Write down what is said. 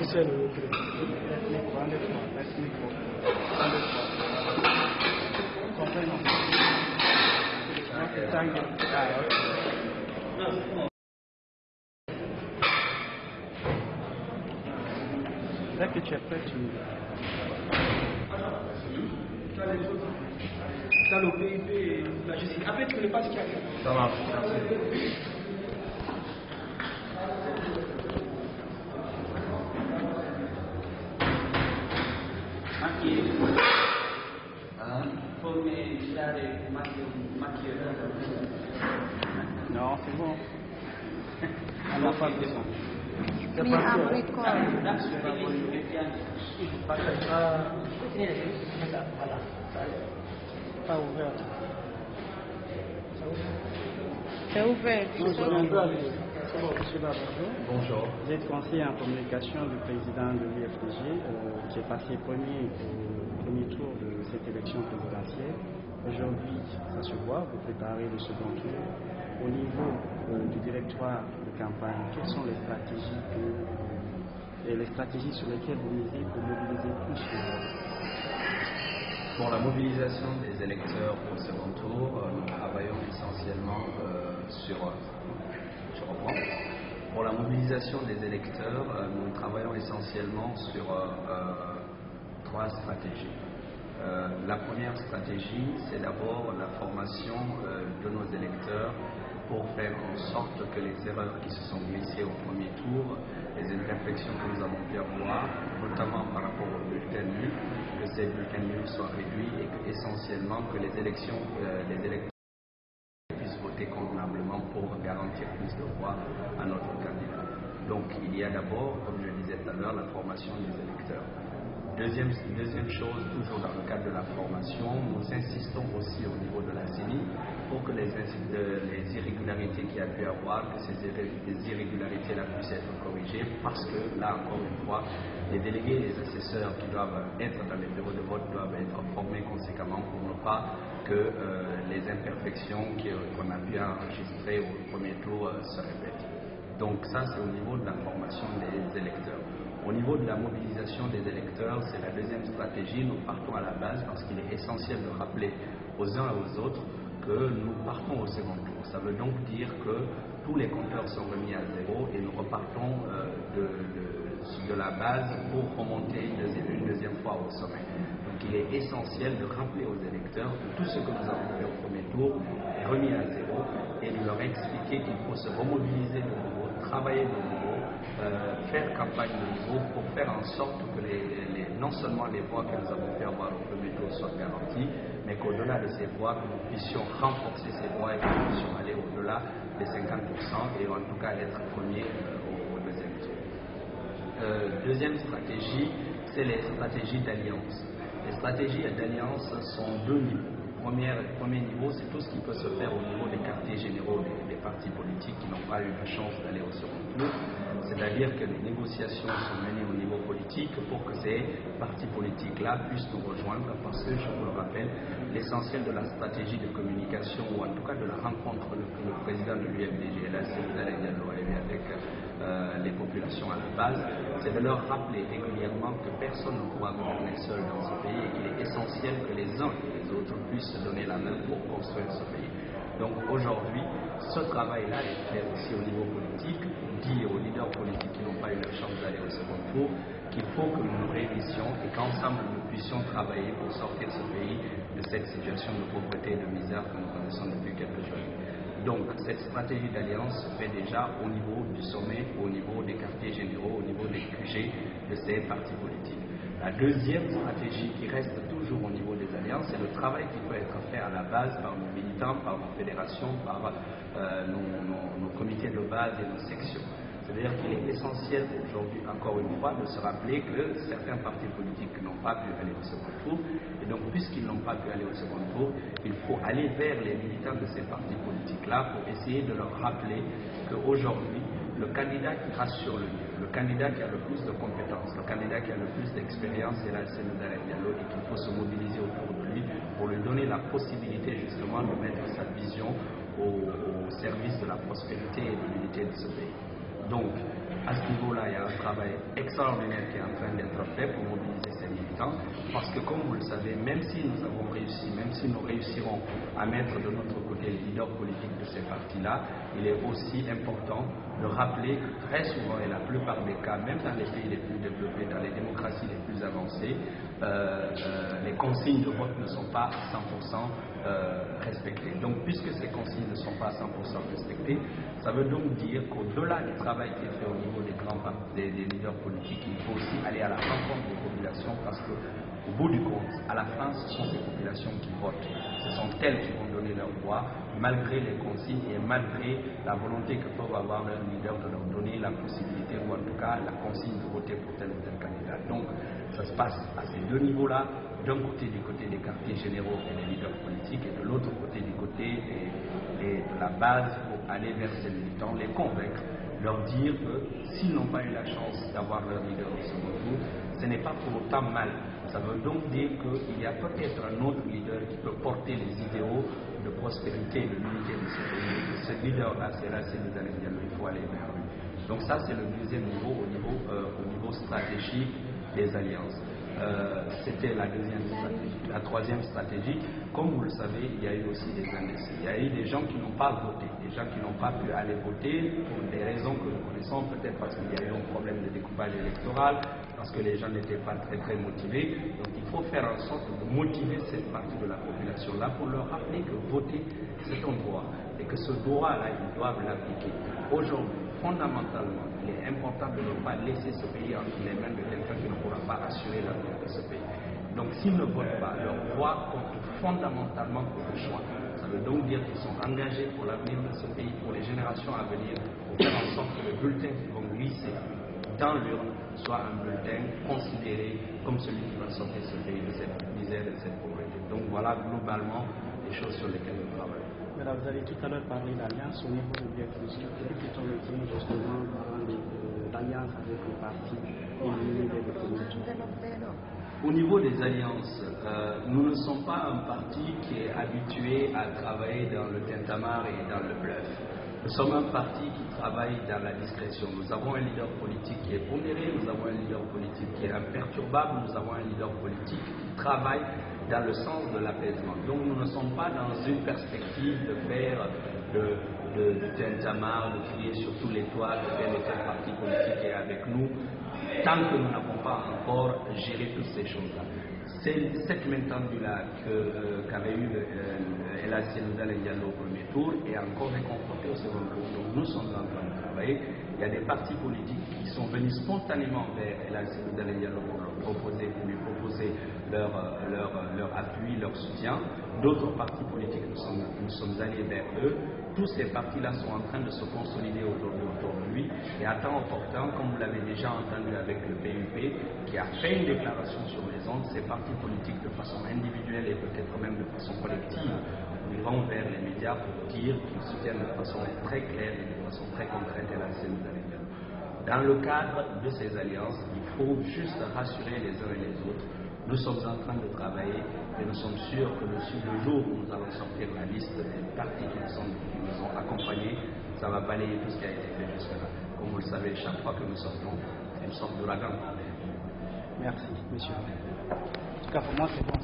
C'est le micro, Là que tu es prêt, tu me dis. Dans le PIB et la justice. Après, tu ne connais pas ce qu'il y a. Ça marche, merci. Non, c'est bon. On n'a pas besoin. Mais après quoi? Pas ouvert. C'est ouvert. C'est bon, monsieur là, bonjour. Bonjour. Vous êtes conseiller en communication du président de l'UFDG, qui est passé premier au premier tour de cette élection présidentielle. Aujourd'hui, ça se voit, vous préparez le second tour. Au niveau du directoire de campagne, quelles sont les stratégies sur lesquelles vous misez pour mobiliser plus les voix? Pour la mobilisation des électeurs au second tour, nous travaillons essentiellement sur... Je reprends. Pour la mobilisation des électeurs, nous travaillons essentiellement sur trois stratégies. La première stratégie, c'est d'abord la formation de nos électeurs pour faire en sorte que les erreurs qui se sont glissées au premier tour, les imperfections que nous avons pu avoir, notamment par rapport aux bulletins nuls, que ces bulletins nuls soient réduits et que, essentiellement que les électeurs puissent voter convenablement pour garantir plus de voix à notre candidat. Donc il y a d'abord, comme je disais tout à l'heure, la formation des électeurs. Deuxième chose, toujours dans le cadre de la formation, nous insistons aussi au niveau de la CENI pour que les irrégularités qu'il y a pu avoir, que ces irrégularités-là puissent être corrigées, parce que là, encore une fois, les délégués et les assesseurs qui doivent être dans les bureaux de vote doivent être formés conséquemment pour ne pas que les imperfections qu'on a pu enregistrer au premier tour se répètent. Donc ça, c'est au niveau de la formation des électeurs. Au niveau de la mobilisation des électeurs, c'est la deuxième stratégie. Nous partons à la base parce qu'il est essentiel de rappeler aux uns et aux autres que nous partons au second tour. Ça veut donc dire que tous les compteurs sont remis à zéro et nous repartons de la base pour remonter une deuxième fois au sommet. Donc il est essentiel de rappeler aux électeurs que tout ce que nous avons fait au premier tour est remis à zéro et de leur expliquer qu'il faut se remobiliser de nouveau, travailler de nouveau, faire campagne de nouveau pour faire en sorte que non seulement les voix que nous avons fait avoir au premier tour soient garanties, mais qu'au-delà de ces voix, que nous puissions renforcer ces voix et que nous puissions aller au-delà des 50% et en tout cas être premiers au deuxième tour. Deuxième stratégie, c'est les stratégies d'alliance. Les stratégies d'alliance sont deux niveaux. Premier niveau, c'est tout ce qui peut se faire au niveau des quartiers généraux des partis politiques qui n'ont pas eu la chance d'aller au second tour. C'est-à-dire que les négociations sont menées au niveau politique pour que ces partis politiques-là puissent nous rejoindre parce que, je vous le rappelle, l'essentiel de la stratégie de communication ou en tout cas de la rencontre que le président de l'UFDG, là, c'est Alain Diallo, avec les populations à la base, c'est de leur rappeler régulièrement que personne ne pourra gouverner seul dans ce pays et qu'il est essentiel que les uns et les autres puissent se donner la main pour construire ce pays. Donc aujourd'hui, ce travail-là est fait aussi au niveau politique, dire aux leaders politiques qui n'ont pas eu la chance d'aller au second tour qu'il faut que nous nous réunissions et qu'ensemble nous puissions travailler pour sortir ce pays de cette situation de pauvreté et de misère que nous connaissons depuis quelques années. Donc cette stratégie d'alliance se fait déjà au niveau du sommet, au niveau des quartiers généraux, au niveau des QG de ces partis politiques. La deuxième stratégie qui reste toujours au niveau des alliances, c'est le travail qui peut être fait à la base par nos militants, par nos fédérations, par nos comités de base et nos sections. C'est-à-dire qu'il est essentiel aujourd'hui, encore une fois, de se rappeler que certains partis politiques n'ont pas pu aller au second tour. Et donc, puisqu'ils n'ont pas pu aller au second tour, il faut aller vers les militants de ces partis politiques-là pour essayer de leur rappeler qu'aujourd'hui, le candidat qui reste sur le lieu, le candidat qui a le plus de compétences, le candidat qui a le plus d'expérience, c'est là Alain Diallo et qu'il faut se mobiliser autour de lui pour lui donner la possibilité justement de mettre sa vision au service de la prospérité et de l'unité de ce pays. Donc, À ce niveau-là, il y a un travail extraordinaire qui est en train d'être fait pour mobiliser ces militants, parce que comme vous le savez, même si nous avons réussi, même si nous réussirons à mettre de notre côté les leaders politiques de ces partis-là, il est aussi important de rappeler que très souvent, et la plupart des cas, même dans les pays les plus développés, dans les démocraties les plus avancées, les consignes de vote ne sont pas à 100% respectées. Donc, puisque ces consignes ne sont pas à 100% respectées, ça veut donc dire qu'au-delà du travail qui est fait au niveau des leaders politiques, il faut aussi aller à la rencontre des populations, parce que au bout du compte, à la fin, ce sont ces populations qui votent. Ce sont elles qui vont donner leur voix, malgré les consignes et malgré la volonté que peuvent avoir leurs leaders de leur donner la possibilité, ou en tout cas la consigne de voter pour tel ou tel candidat. Donc, ça se passe à ces deux niveaux-là, d'un côté du côté des quartiers généraux et des leaders politiques, et de l'autre côté du côté de la base pour aller vers ces militants, les convaincre, leur dire que s'ils n'ont pas eu la chance d'avoir leur leader au second tour, ce n'est pas pour autant mal. Ça veut donc dire qu'il y a peut-être un autre leader qui peut porter les idéaux de prospérité, de l'unité de ce pays. Ce leader-là, c'est là, c'est il faut aller vers lui. Donc ça, c'est le deuxième niveau, au niveau stratégique des alliances. C'était la deuxième stratégie. La troisième stratégie, comme vous le savez, il y a eu aussi des indécis. Il y a eu des gens qui n'ont pas voté, des gens qui n'ont pas pu aller voter pour des raisons que nous connaissons, peut-être parce qu'il y a eu un problème de découpage électoral, parce que les gens n'étaient pas très motivés. Donc il faut faire en sorte de motiver cette partie de la population-là pour leur rappeler que voter, c'est un droit, et que ce droit-là, ils doivent l'appliquer. Aujourd'hui, fondamentalement, il est important de ne pas laisser ce pays entre les mains de quelqu'un qui ne pourra pas assurer l'avenir de ce pays. Donc s'ils ne votent pas, leur voix compte fondamentalement pour le choix. Ça veut donc dire qu'ils sont engagés pour l'avenir de ce pays, pour les générations à venir, pour faire en sorte que le bulletin qu'ils vont glisser dans l'urne soit un bulletin considéré comme celui qui va sortir ce pays de cette misère et de cette pauvreté. Donc voilà globalement les choses sur lesquelles nous travaillons. Alors, vous avez tout à l'heure parlé d'alliance au niveau de l'UFDG. Quel est plutôt le thème justement d'alliance avec le parti éliminé dès le premier tour? Au niveau des alliances, nous ne sommes pas un parti qui est habitué à travailler dans le tintamarre et dans le bluff. Nous sommes un parti qui travaille dans la discrétion. Nous avons un leader politique qui est pondéré, nous avons un leader politique qui est imperturbable, nous avons un leader politique qui travaille dans le sens de l'apaisement. Donc nous ne sommes pas dans une perspective de faire de tintamarre, de crier sur tous les toits que tel et tel parti politique est avec nous, tant que nous n'avons pas encore géré toutes ces choses-là. C'est cette main tendue-là qu'avait eu El Selouda Diallo au premier tour et encore réconforté au second tour. Donc nous sommes en train de travailler. Il y a des partis politiques qui sont venus spontanément vers El Selouda Diallo pour lui proposer leur appui, leur soutien. D'autres partis politiques, nous sommes allés vers eux. Tous ces partis-là sont en train de se consolider aujourd'hui autour de lui. Et à temps opportun, comme vous l'avez déjà entendu avec le PUP, qui a fait une déclaration sur les ondes, ces partis politiques de façon individuelle et peut-être même de façon collective iront vers les médias pour dire qu'ils soutiennent de façon très claire et de façon très concrète El Selouda Diallo. Dans le cadre de ces alliances, il faut juste rassurer les uns et les autres. Nous sommes en train de travailler et nous sommes sûrs que le jour où nous allons sortir la liste des partis qui nous ont accompagnés, ça va balayer tout ce qui a été fait jusque-là. Comme vous le savez, chaque fois que nous sortons, c'est une sorte d'ouragan. Merci, monsieur. En tout cas, pour moi, c'est bon.